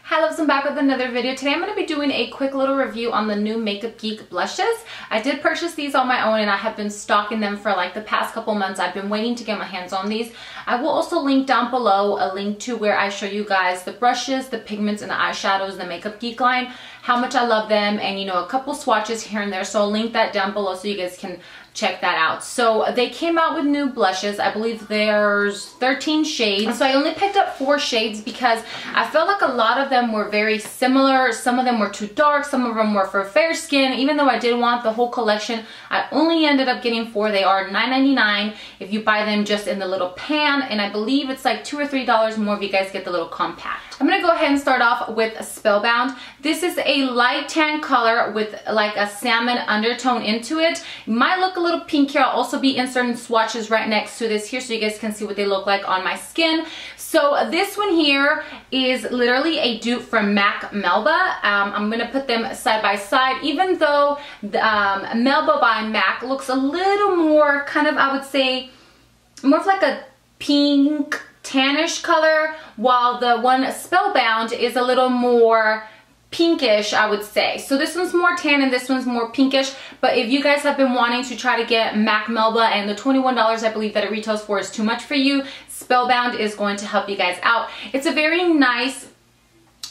Hi loves, I'm back with another video. Today I'm going to be doing a quick little review on the new Makeup Geek blushes. I did purchase these on my own and I have been stocking them for like the past couple months. I've been waiting to get my hands on these. I will also link down below a link to where I show you guys the brushes, the pigments, and the eyeshadows, the Makeup Geek line, how much I love them, and you know, a couple swatches here and there. So I'll link that down below so you guys can check that out. So they came out with new blushes. I believe there's 13 shades. So I only picked up 4 shades because I felt like a lot of them were very similar. Some of them were too dark, some of them were for fair skin. Even though I did want the whole collection, I only ended up getting 4. They are $9.99 if you buy them just in the little pan, and I believe it's like $2 or $3 more if you guys get the little compact. I'm gonna go ahead and start off with Spellbound. This is a light tan color with like a salmon undertone into it. It might look a little pink here. I'll also be inserting swatches right next to this here so you guys can see what they look like on my skin. So this one here is literally a dupe from MAC Melba. I'm gonna put them side by side. Even though the Melba by MAC looks a little more kind of, I would say, more of like a pink tannish color, while the one Spellbound is a little more pinkish, I would say. So this one's more tan and this one's more pinkish. But if you guys have been wanting to try to get MAC Melba and the $21 I believe that it retails for is too much for you, Spellbound is going to help you guys out. It's a very nice,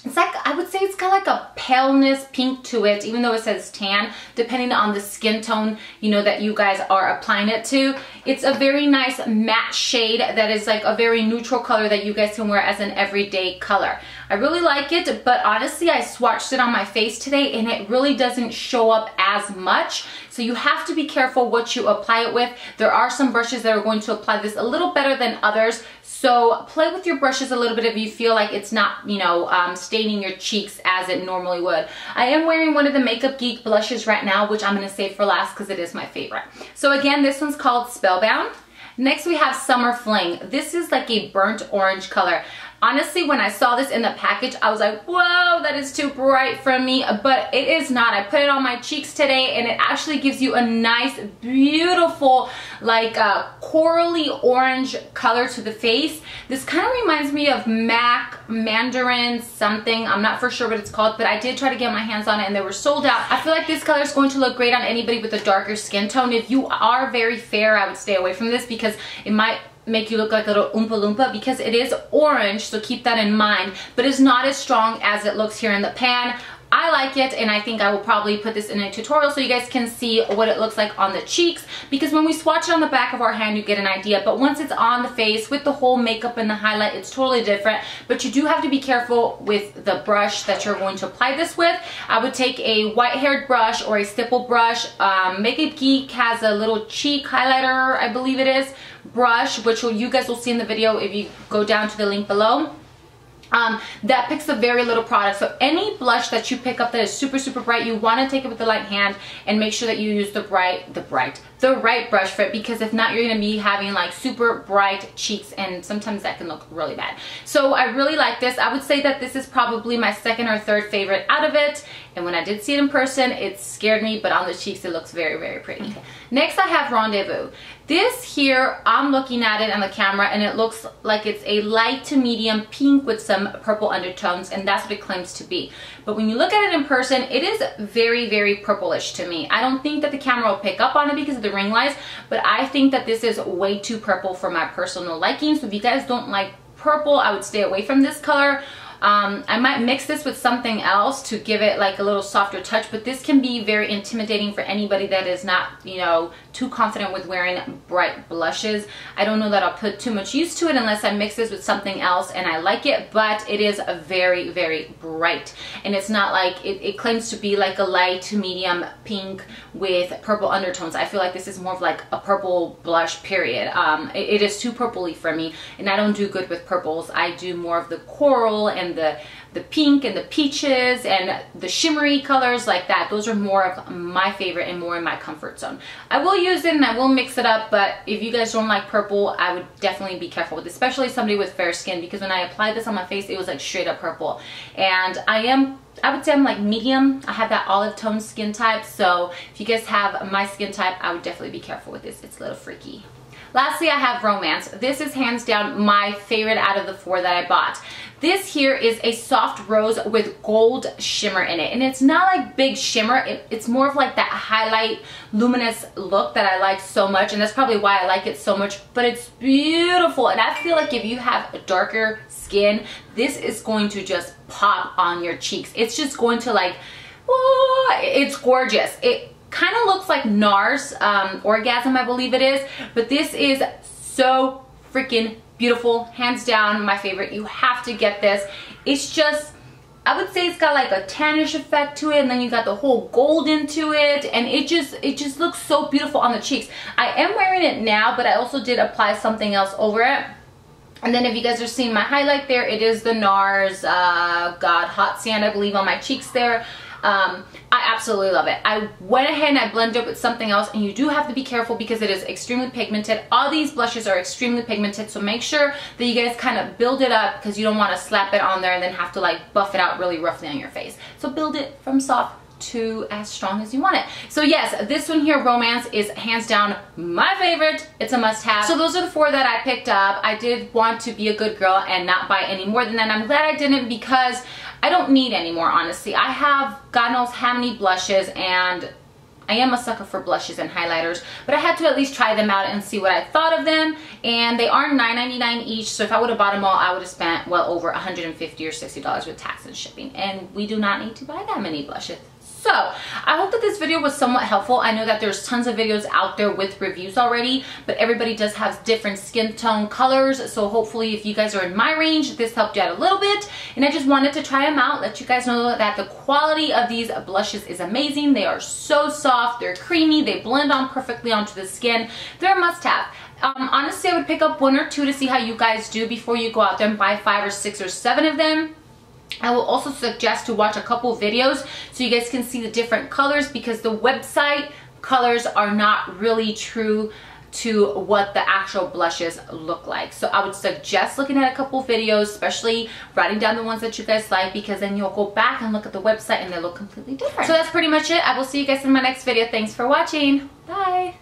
it's like, I would say it's kind of like a paleness pink to it, even though it says tan, depending on the skin tone, you know, that you guys are applying it to. It's a very nice matte shade that is like a very neutral color that you guys can wear as an everyday color. I really like it, but honestly, I swatched it on my face today and it really doesn't show up as much. So you have to be careful what you apply it with. There are some brushes that are going to apply this a little better than others. So play with your brushes a little bit if you feel like it's not, you know, staining your cheeks as it normally would. I am wearing one of the Makeup Geek blushes right now, which I'm going to save for last because it is my favorite. So again, this one's called Spellbound. Next we have Summer Fling. This is like a burnt orange color. Honestly, when I saw this in the package, I was like, whoa, that is too bright for me, but it is not. I put it on my cheeks today and it actually gives you a nice, beautiful, like corally orange color to the face. This kind of reminds me of MAC Mandarin something. I'm not for sure what it's called, but I did try to get my hands on it and they were sold out. I feel like this color is going to look great on anybody with a darker skin tone. If you are very fair, I would stay away from this because it might make you look like a little Oompa Loompa because it is orange, so keep that in mind, but it's not as strong as it looks here in the pan. I like it and I think I will probably put this in a tutorial so you guys can see what it looks like on the cheeks, because when we swatch it on the back of our hand you get an idea, but once it's on the face with the whole makeup and the highlight, it's totally different. But you do have to be careful with the brush that you're going to apply this with. I would take a white-haired brush or a stipple brush. Makeup Geek has a little cheek highlighter, I believe it is, brush, which you guys will see in the video if you go down to the link below. That picks a very little product. So any blush that you pick up that is super, super bright, you want to take it with the light hand and make sure that you use the right brush for it, because if not, you're going to be having like super bright cheeks and sometimes that can look really bad. So I really like this. I would say that this is probably my second or third favorite out of it. And when I did see it in person, it scared me, but on the cheeks, it looks very, very pretty. Okay. Next, I have Rendezvous. This here, I'm looking at it on the camera and it looks like it's a light to medium pink with some purple undertones, and that's what it claims to be. But when you look at it in person, it is very, very purplish to me. I don't think that the camera will pick up on it because of the ring lights, but I think that this is way too purple for my personal liking. So if you guys don't like purple, I would stay away from this color. I might mix this with something else to give it like a little softer touch, but this can be very intimidating for anybody that is not, you know, too confident with wearing bright blushes. I don't know that I'll put too much use to it unless I mix this with something else and I like it, but it is a very, very bright. And it's not like, it claims to be like a light to medium pink with purple undertones. I feel like this is more of like a purple blush, period. It is too purpley for me, and I don't do good with purples. I do more of the coral and the pink and the peaches and the shimmery colors like that. Those are more of my favorite and more in my comfort zone. I will use it and I will mix it up, but if you guys don't like purple, I would definitely be careful with it, especially somebody with fair skin, because when I applied this on my face, it was like straight up purple. And I would say I'm like medium. I have that olive tone skin type, so if you guys have my skin type, I would definitely be careful with this. It's a little freaky. Lastly, I have Romance. This is hands down my favorite out of the 4 that I bought. This here is a soft rose with gold shimmer in it. And it's not like big shimmer. It's more of like that highlight luminous look that I like so much. And that's probably why I like it so much. But it's beautiful. And I feel like if you have a darker skin, this is going to just pop on your cheeks. It's just going to like, oh, it's gorgeous. It kind of looks like NARS Orgasm, I believe it is. But this is so freaking beautiful, hands down my favorite. You have to get this. It's just, I would say it's got like a tannish effect to it, and then you got the whole gold into it, and it just looks so beautiful on the cheeks. I am wearing it now, but I also did apply something else over it. And then if you guys are seeing my highlight there, it is the NARS Hot Sand, I believe, on my cheeks there. I absolutely love it. I went ahead and I blended it with something else, and you do have to be careful because it is extremely pigmented. All these blushes are extremely pigmented, so make sure that you guys kind of build it up because you don't want to slap it on there and then have to like buff it out really roughly on your face. So build it from soft to as strong as you want it. So yes, this one here, Romance, is hands down my favorite. It's a must-have. So those are the 4 that I picked up. I did want to be a good girl and not buy any more than that. I'm glad I didn't because I don't need any more, honestly. I have God knows how many blushes, and I am a sucker for blushes and highlighters, but I had to at least try them out and see what I thought of them. And they are $9.99 each, so if I would have bought them all, I would have spent well over $150 or $60 with tax and shipping, and we do not need to buy that many blushes. So I hope that this video was somewhat helpful. I know that there's tons of videos out there with reviews already, but everybody does have different skin tone colors. So hopefully if you guys are in my range, this helped you out a little bit. And I just wanted to try them out, let you guys know that the quality of these blushes is amazing. They are so soft, they're creamy, they blend on perfectly onto the skin. They're a must-have. Honestly, I would pick up 1 or 2 to see how you guys do before you go out there and buy 5 or 6 or 7 of them. I will also suggest to watch a couple videos so you guys can see the different colors, because the website colors are not really true to what the actual blushes look like. So I would suggest looking at a couple videos, especially writing down the ones that you guys like, because then you'll go back and look at the website and they look completely different. So that's pretty much it. I will see you guys in my next video. Thanks for watching. Bye.